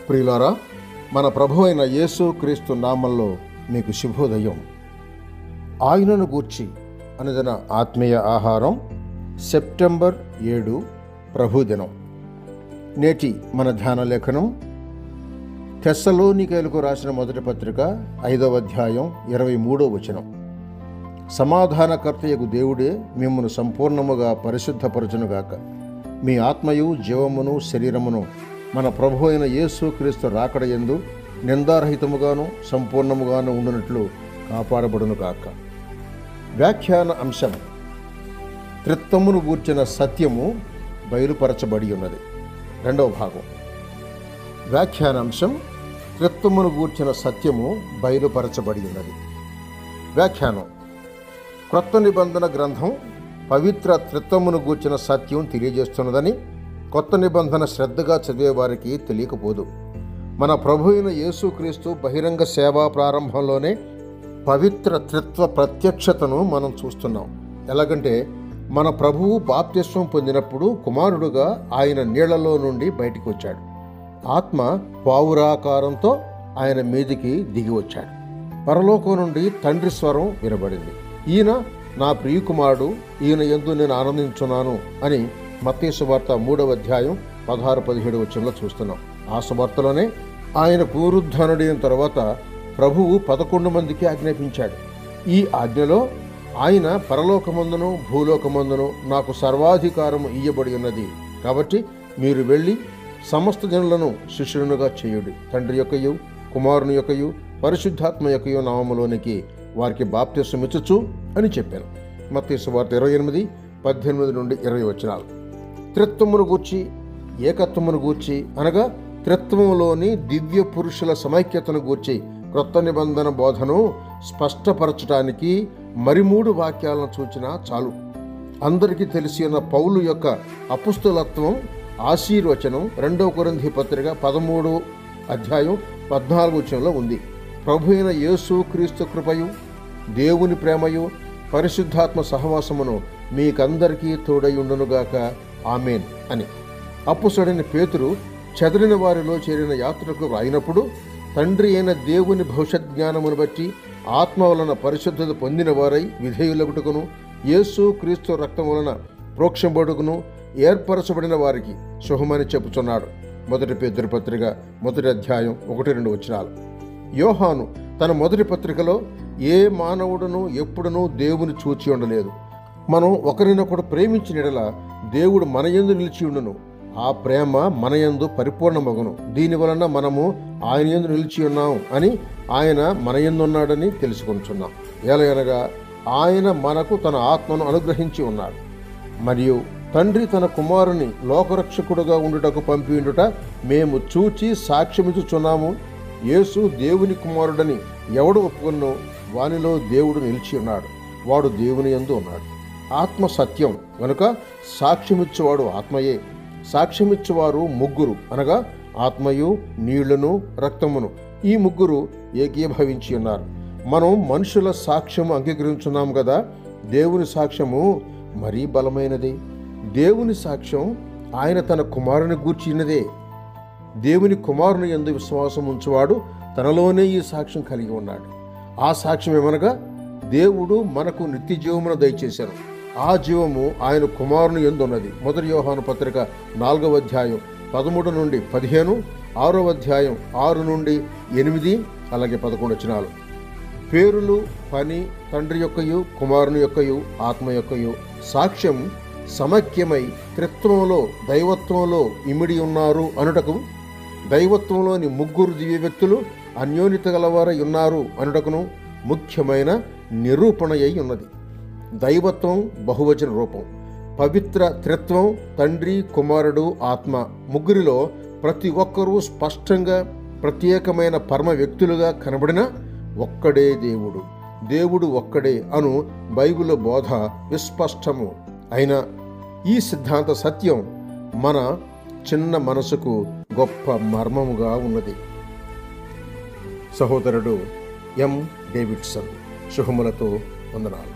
ప్రియులారా, మన ప్రభువైన యేసు క్రీస్తు నామంలో మీకు శుభోదయం. ఆయనను గూర్చి అనుదిన ఆత్మీయ ఆహారం సెప్టెంబర్ 7 ప్రభుదినం. నేటి మన ధ్యాన లేఖనం తెస్సలోనికైలకు రాసిన మొదటి పత్రిక 5వ అధ్యాయం 23వ వచనం. సమాధానకర్తయగు దేవుడే మిమ్మును సంపూర్ణముగా పరిశుద్ధపరచునుగాక. మీ ఆత్మయు జీవమును శరీరమును మన ప్రభు అయిన యేసు క్రీస్తు రాకడయందు నిందారహితముగాను సంపూర్ణముగాను ఉండునట్లు కాపాడబడును కాక. వ్యాఖ్యాన అంశం: త్రిత్వమును గూర్చిన సత్యము బయలుపరచబడి ఉన్నది. రెండవ భాగం. వ్యాఖ్యానాంశం: త్రిత్వమును గూర్చిన సత్యము బయలుపరచబడి ఉన్నది. వ్యాఖ్యానం: క్రొత్త నిబంధన గ్రంథం పవిత్ర త్రిత్వమును గూర్చిన సత్యం తెలియజేస్తున్నదని కొత్త నిబంధన శ్రద్ధగా చదివేవారికి తెలియకపోదు. మన ప్రభు అయిన యేసుక్రీస్తు బహిరంగ సేవా ప్రారంభంలోనే పవిత్ర త్రిత్వ ప్రత్యక్షతను మనం చూస్తున్నాం. ఎలాగంటే, మన ప్రభువు బాప్తిస్వం పొందినప్పుడు కుమారుడుగా ఆయన నీళ్లలో నుండి బయటికి వచ్చాడు. ఆత్మ పావురాకారంతో ఆయన మీదికి దిగి వచ్చాడు. పరలోకం నుండి తండ్రి స్వరం వినబడింది. ఈయన నా ప్రియకుమారుడు, ఈయన యందు నేను ఆనందించున్నాను అని మత్తయి సువార్త 3వ అధ్యాయం 16-17 వచనంలో చూస్తున్నాం. ఆ సువార్తలోనే ఆయన పునరుద్ధానుడైన తర్వాత ప్రభువు 11 మందికి ఆజ్ఞాపించాడు. ఈ ఆజ్ఞలో ఆయన పరలోకమందును భూలోకమందును నాకు సర్వాధికారము ఇయ్యబడి ఉన్నది, కాబట్టి మీరు వెళ్ళి సమస్త జనులను శిష్యులుగా చేయుడి, తండ్రి యొక్కయు కుమారుని యొక్కయు పరిశుద్ధాత్మ యొక్కయు నామములోనికి వారికి బాప్తిస్మమిచ్చుచు అని చెప్పాను. మత్తయి సువార్త 28:18-20 వచనాలు. త్రిత్వమును గూర్చి, ఏకత్వమును గూర్చి అనగా త్రిత్వములోని దివ్య పురుషుల సమైక్యతను గూర్చి క్రొత్త నిబంధన బోధను స్పష్టపరచడానికి మరి 3 వాక్యాలను సూచన చాలు. అందరికీ తెలిసి ఉన్న పౌలు యొక్క అపుస్తలత్వం ఆశీర్వచనం 2వ కొరింథీ పత్రిక 13వ అధ్యాయం 14వ వచనంలో ఉంది. ప్రభు అయిన యేసు క్రీస్తు కృపయు దేవుని ప్రేమయు పరిశుద్ధాత్మ సహవాసమును మీకందరికీ తోడయుండునుగాక, ఆమేన్ అని అప్పుసడైన పేతురు చెదరిన వారిలో చేరిన యాత్రకు రాయినప్పుడు, తండ్రి అయిన దేవుని భవిష్యత్ జ్ఞానమును బట్టి ఆత్మ వలన పరిశుద్ధత పొందిన వారై విధేయులగుటకును యేసు క్రీస్తు రక్తం వలన ప్రోక్షంబడుకును ఏర్పరచబడిన వారికి శుభమని చెప్పుచున్నాడు. మొదటి పేతురు పత్రిక 1వ అధ్యాయం 1-2 వచనాలు. యోహాను తన మొదటి పత్రికలో ఏ మానవుడును ఎప్పుడునూ దేవుని చూచి ఉండలేదు. మనం ఒకరినొకడు ప్రేమించిన యెడల దేవుడు మన యందు నిలిచి ఉండును, ఆ ప్రేమ మన యందు పరిపూర్ణమగును. దీని వలన మనము ఆయన యందు నిలిచి ఉన్నాం అని, ఆయన మన యందు ఉన్నాడని తెలుసుకొనుచున్నాం. ఏలయనగా ఆయన మనకు తన ఆత్మను అనుగ్రహించి ఉన్నాడు, మరియు తండ్రి తన కుమారుని లోకరక్షకుడుగా ఉండుటకు పంపియుండుట మేము చూచి సాక్ష్యమిచ్చుచున్నాము. యేసు దేవుని కుమారుడని ఎవడు ఒప్పుకొన్నో వానిలో దేవుడు నిలిచి ఉన్నాడు, వాడు దేవుని యందు ఉన్నాడు. ఆత్మ సత్యం గనుక సాక్ష్యమిచ్చువాడు ఆత్మయే. సాక్ష్యమిచ్చువారు 3 అనగా ఆత్మయు నీళ్లను రక్తమును, ఈ 3 ఏకీభవించి ఉన్నారు. మనం మనుషుల సాక్ష్యము అంగీకరించున్నాం కదా, దేవుని సాక్ష్యము మరీ బలమైనది. దేవుని సాక్ష్యం ఆయన తన కుమారుని గూర్చినదే. దేవుని కుమారుని యందు విశ్వాసం ఉంచువాడు తనలోనే ఈ సాక్ష్యం కలిగి ఉన్నాడు. ఆ సాక్ష్యం ఏమనగా, దేవుడు మనకు నిత్య జీవమును దయచేశాను. ఆ జీవము ఆయన కుమారుని యందు ఉన్నది. మొదటి యోహాను పత్రిక 4వ అధ్యాయం 13-15, 6వ అధ్యాయం 6-8, అలాగే 11 వచనాలు. పేరులు, పని, తండ్రి యొక్కయు కుమారుని యొక్కయు ఆత్మ యొక్కయు సాక్ష్యం సమైక్యమై త్రిత్వంలో దైవత్వంలో ఇమిడి ఉన్నారు అనుటకు, దైవత్వంలోని 3 దివ్య వ్యక్తులు అన్యోన్యత గలవారై ఉన్నారు అనుటకును ముఖ్యమైన నిరూపణ అయి ఉన్నది. దైవత్వం బహువచన రూపం. పవిత్ర త్రిత్వం తండ్రి కుమారుడు ఆత్మ 3లో ప్రతి ఒక్కరూ స్పష్టంగా ప్రత్యేకమైన పరమ వ్యక్తులుగా కనబడిన ఒక్కడే దేవుడు, దేవుడు ఒక్కడే అను బైబిల్ బోధ విస్పష్టము. అయినా ఈ సిద్ధాంత సత్యం మన చిన్న మనసుకు గొప్ప మర్మముగా ఉన్నది. సహోదరుడు ఎం. డేవిడ్సన్. శుభములతో వందనాలు.